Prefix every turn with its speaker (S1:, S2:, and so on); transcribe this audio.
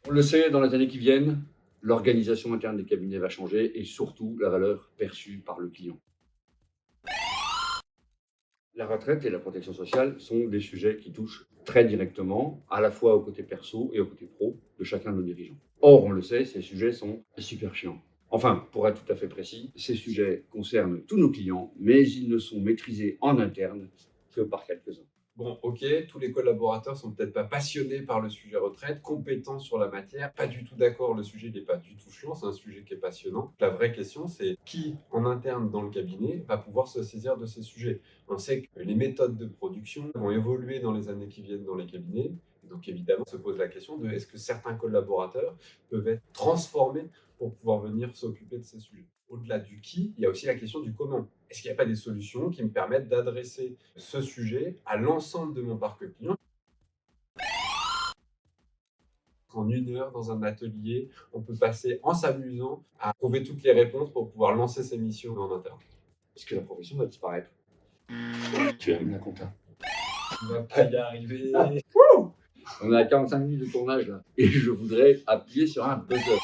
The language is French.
S1: On le sait, dans les années qui viennent, l'organisation interne des cabinets va changer et surtout la valeur perçue par le client. La retraite et la protection sociale sont des sujets qui touchent très directement, à la fois au côté perso et au côté pro de chacun de nos dirigeants. Or, on le sait, ces sujets sont super chiants. Enfin, pour être tout à fait précis, ces sujets concernent tous nos clients, mais ils ne sont maîtrisés en interne que par quelques-uns.
S2: Bon, ok, tous les collaborateurs sont peut-être pas passionnés par le sujet retraite, compétents sur la matière, pas du tout d'accord, le sujet n'est pas du tout chiant, c'est un sujet qui est passionnant. La vraie question, c'est qui, en interne dans le cabinet, va pouvoir se saisir de ces sujets. On sait que les méthodes de production vont évoluer dans les années qui viennent dans les cabinets. Donc évidemment, se pose la question de est-ce que certains collaborateurs peuvent être transformés pour pouvoir venir s'occuper de ces sujets. Au-delà du qui, il y a aussi la question du comment. Est-ce qu'il n'y a pas des solutions qui me permettent d'adresser ce sujet à l'ensemble de mon parc client? En 1 heure, dans un atelier, on peut passer en s'amusant à trouver toutes les réponses pour pouvoir lancer ses missions en interne.
S1: Est-ce que la profession va disparaître? Tu aimes la compta?
S2: On va pas y arriver.
S1: On est à 45 minutes de tournage là, et je voudrais appuyer sur un buzzer.